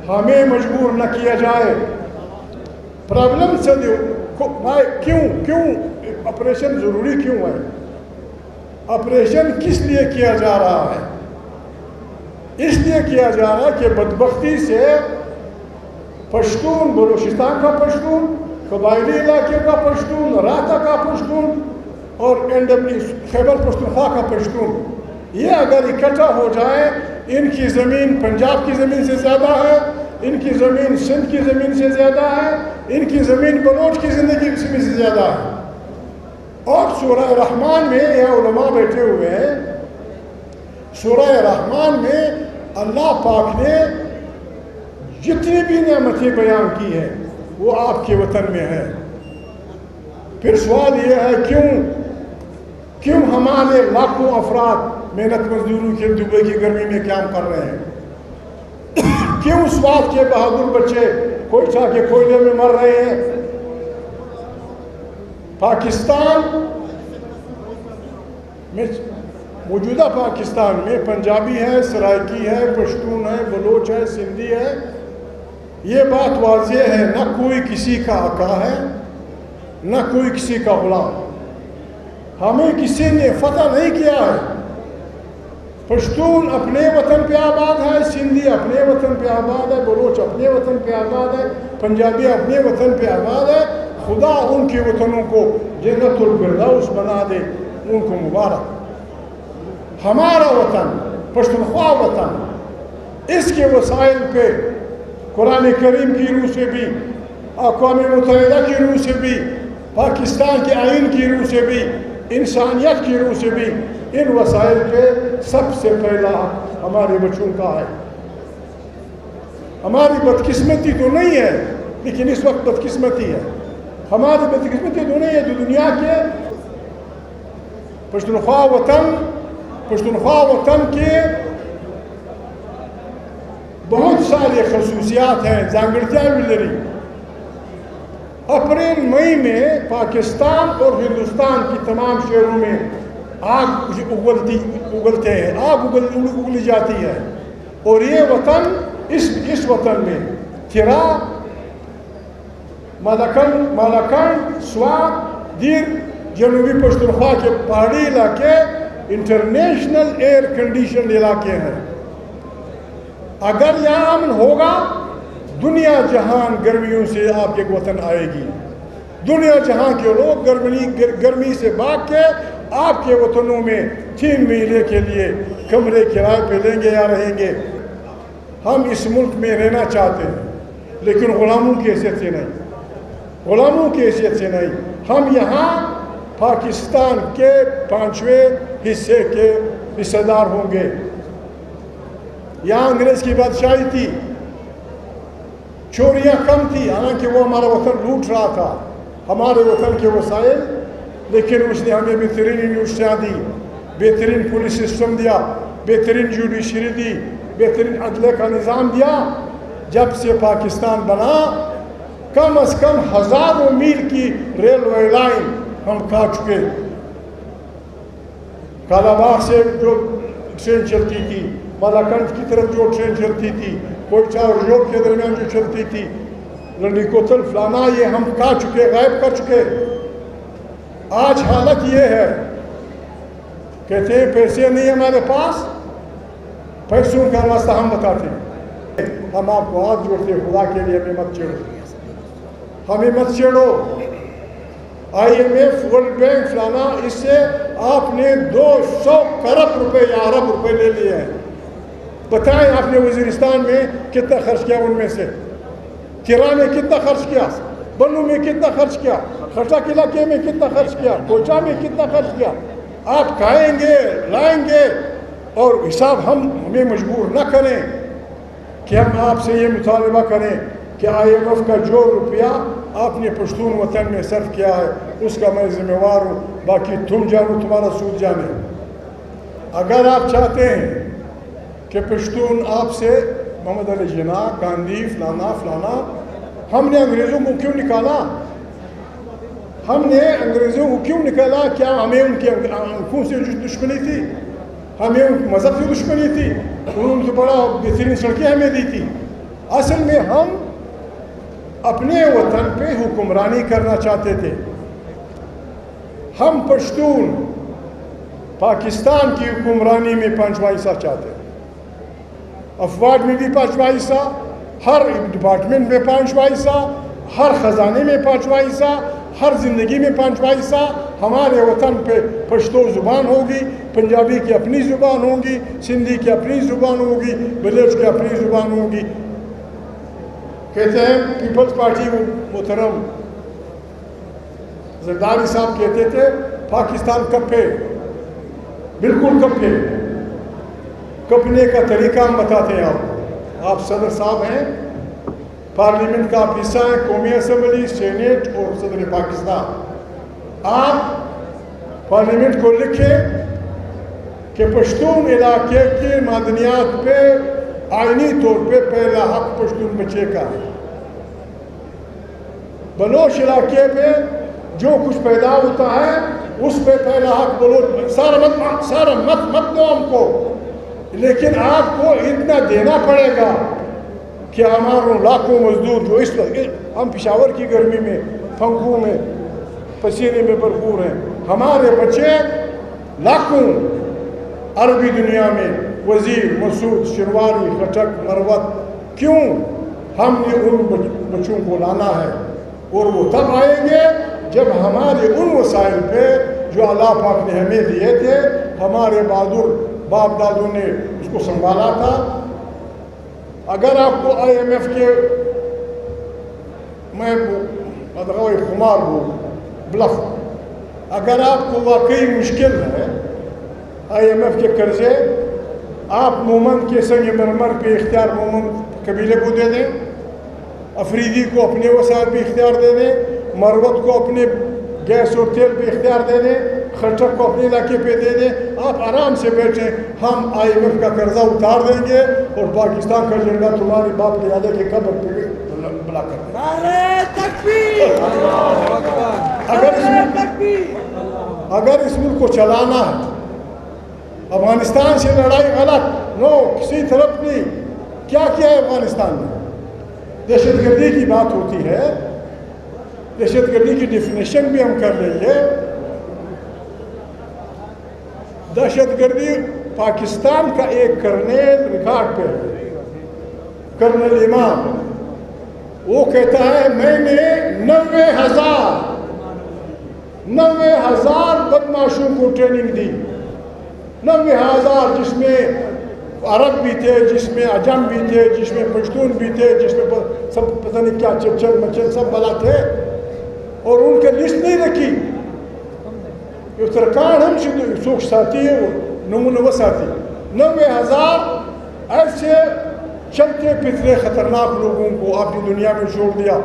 ہمیں مجبور نہ کیا جائے. پرابلم سے کیوں آپریشن ضروری کیوں ہے؟ آپریشن کس لیے کیا جا رہا ہے؟ اس لیے کیا جا رہا ہے کہ بدبختی سے پشتون، بلوچستان کا پشتون، قبائلی علاقے کا پشتون، راتا کا پشتون اور خیبر پختونخوا کا پشتون، یہ اگر اکٹھا ہو جائے، ان کی زمین پنجاب کی زمین سے زیادہ ہے، ان کی زمین سندھ کی زمین سے زیادہ ہے، ان کی زمین بلوچ کی زندگی سے زیادہ ہے. اور سورہ رحمان میں یہ علماء بیٹھے ہوئے ہیں، سورہ رحمان میں اللہ پاک نے جتنی بھی نعمتیں بیان کی ہیں وہ آپ کے وطن میں ہے. پھر سوال یہ ہے کیوں ہمارے لاکھوں افراد محنت مزدوروں کے دبئی کی گرمی میں کام کر رہے ہیں؟ کیوں اس بات کے بہادر بچے کوئٹہ کے کوئلے میں مر رہے ہیں؟ پاکستان میں، موجودہ پاکستان میں پنجابی ہے، سرائکی ہے، پشتون ہے، بلوچ ہے، سندھی ہے. یہ بات واضح ہے، نہ کوئی کسی کا آقا ہے، نہ کوئی کسی کا غلام. ہمیں کسی نے فتح نہیں کیا ہے. پشتون اپنے وطن پہ آباد ہے، سندھی اپنے وطن پہ آباد ہے، بلوچ اپنے وطن پہ آباد ہے، پنجابی اپنے وطن پہ آباد ہے. خدا ان کے وطنوں کو جنت الفردوس بنا دے، ان کو مبارک. ہمارا وطن، پشتونخوا وطن، اس کے وسائل پہ قرآن کریم کی روح سے بھی، اقوام متحدہ کی روح سے بھی، پاکستان کے آئین کی روح سے بھی، انسانیت کی روح سے بھی، ان وسائل پہ سب سے پہلا ہمارے بچوں کا ہے. ہماری بدقسمتی تو نہیں ہے، لیکن اس وقت بدقسمتی ہے. ہماری بدقسمتی تو نہیں ہے جو دنیا کے پشتونخوا وطن کے بہت سارے خصوصیات ہیں، زانگڑتیاں بھی لری. اپریل مئی میں پاکستان اور ہندوستان کی تمام شہروں میں آگ اگلتے ہیں، آگ اگلی جاتی ہے. اور یہ وطن، اس وطن میں تھرا، مالاکنڈ، سوات، دیر، جنوبی پشتونخوا کے پہاڑی علاقے انٹرنیشنل ایئر کنڈیشن علاقے ہیں. اگر یہاں امن ہوگا، دنیا جہان گرمیوں سے آپ کے وطن آئے گی. دنیا جہاں کے لوگ گرمی سے بھاگ کے آپ کے وطنوں میں 3 مہینے کے لیے کمرے کرائے پہ لیں گے یا رہیں گے. ہم اس ملک میں رہنا چاہتے ہیں، لیکن غلاموں کی حیثیت سے نہیں، غلاموں کی حیثیت سے نہیں. ہم یہاں پاکستان کے 5ویں حصے کے حصہ دار ہوں گے. یہاں انگریز کی بادشاہی تھی، چوریاں کم تھی، حالانکہ وہ ہمارا وطن لوٹ رہا تھا، ہمارے وطن کے وسائل. لیکن اس نے ہمیں بہترین یونیورسٹیاں دی، بہترین پولیس سسٹم دیا، بہترین جوڈیشری دی، بہترین عدلے کا نظام دیا. جب سے پاکستان بنا، کم از کم 1000 میل کی ریلوے لائن ہم کھا چکے. کالا باغ سے جو ٹرین چلتی تھی، مالاکنڈ کی طرف جو ٹرین چلتی تھی، کوئٹہ اور یوب کے درمیان جو چلتی تھی، لنڈی کوتل فلانا، یہ ہم کھا چکے، غائب کر چکے. آج حالت یہ ہے، کہتے ہیں پیسے نہیں ہمارے پاس، پیسوں کا راستہ ہم بتاتے ہیں. ہم آپ کو ہاتھ جوڑتے ہیں، خدا کے لیے ہمیں مت چھیڑو، ہمیں مت چھیڑو. IMF، ورلڈ بینک، فلانا، اس سے آپ نے 200 کروڑ روپے یا ارب روپے لے لیے ہیں. بتائیں آپ نے وزیرستان میں کتنا خرچ کیا، ان میں سے کرا میں کتنا خرچ کیا، بنو میں کتنا خرچ کیا، خٹک علاقے میں کتنا خرچ کیا، کوئٹہ میں کتنا خرچ کیا. آپ کھائیں گے، لائیں گے، اور حساب ہمیں مجبور نہ کریں کہ ہم آپ سے یہ مطالبہ کریں کہ IMF کا جو روپیہ آپ نے پشتون وطن میں صرف کیا ہے اس کا میں ذمہ وار ہوں، باقی تم جانو، تمہارا سود جانے. اگر آپ چاہتے ہیں کہ پشتون آپ سے محمد علی جناح، گاندھی، فلانا فلانا، ہم نے انگریزوں کو کیوں نکالا؟ ہم نے انگریزوں کو کیوں نکالا؟ کیا ہمیں ان کے آنکھوں سے دشمنی تھی؟ ہمیں ان مذہب سے دشمنی تھی؟ انہوں نے تو بڑا بہترین سڑکیں ہمیں دی تھی. اصل میں ہم اپنے وطن پہ حکمرانی کرنا چاہتے تھے. ہم پشتون پاکستان کی حکمرانی میں 5واں حصہ چاہتے ہیں. افواج میں بھی 5واں حصہ, ہر ڈپارٹمنٹ میں 5واں حصہ, ہر خزانے میں 5واں حصہ, ہر زندگی میں 5واں حصہ. ہمارے وطن پہ پشتو زبان ہوگی, پنجابی کی اپنی زبان ہوگی, سندھی کی اپنی زبان ہوگی, بلوچ کی اپنی زبان ہوگی. کہتے ہیں پیپلز پارٹی محترم زرداری صاحب کہتے تھے پاکستان کپ ہے. بالکل کپ ہے. کپنے کا طریقہ ہم بتاتے ہیں. آپ صدر صاحب ہیں, پارلیمنٹ کا آپ حصہ ہیں, قومی اسمبلی, سینیٹ اور صدر پاکستان. آپ پارلیمنٹ کو لکھیں کہ پشتون علاقے کی معدنیات پہ آئینی طور پہ پہلا حق پشتون بچے کا ہے. بلوچ علاقے پہ جو کچھ پیدا ہوتا ہے اس پہ پہلا حق بلوچ. سارا مت دو ہم کو, لیکن آپ کو اتنا دینا پڑے گا کہ ہماروں لاکھوں مزدور جو اس وقت ہم پشاور کی گرمی میں پنکھوں میں پسینے میں بھرپور ہیں, ہمارے بچے لاکھوں عربی دنیا میں وزیر, مسعود, شرواری, خٹک, مروت. کیوں؟ ہم نے ان بچوں کو لانا ہے, اور وہ تب آئیں گے جب ہمارے ان وسائل پہ جو اللہ پاک نے ہمیں دیے تھے, ہمارے بہادر باپ دادوں نے اس کو سنبھالا تھا. اگر آپ کو IMF کے میں خمار بلف, اگر آپ کو واقعی مشکل ہے IMF کے قرضے, آپ مومن کے سنگ مرمر پہ اختیار مومن قبیلے کو دے دیں, افریدی کو اپنے وسائل پہ اختیار دے دیں, مروت کو اپنے گیس اور تیل پہ اختیار دے دیں, خٹک کو اپنے علاقے پہ دے دیں. آپ آرام سے بیٹھیں, ہم IMF کا قرضہ اتار دیں گے اور پاکستان کا جھنڈا تمہاری باپ کے دادے کے قبر پہ بلا کر دیں. اگر اس ملک کو چلانا ہے, افغانستان سے لڑائی غلط, نو, کسی طرف نہیں. کیا کیا ہے افغانستان میں؟ دہشت گردی کی بات ہوتی ہے, دہشت گردی کی ڈیفینیشن بھی ہم کر رہی ہے. دہشت گردی پاکستان کا ایک کرنیل ریکارڈ پہ ہے, کرنل امام, وہ کہتا ہے میں نے 90,000 بدماشوں کو ٹریننگ دی. 90,000 جس میں عرب بھی تھے, جس میں عجم بھی تھے, جس میں پشتون بھی تھے, جس میں سب پتہ نہیں کیا چچل مچل سب بلا تھے, اور ان کے لسٹ نہیں رکھی. اتراکھنڈ ہم سے سوکھ ساتھی ہے, وہ نمونہ ساتھی. 90,000 ایسے چلتے پھرتے خطرناک لوگوں کو آپ نے دنیا میں چھوڑ دیا.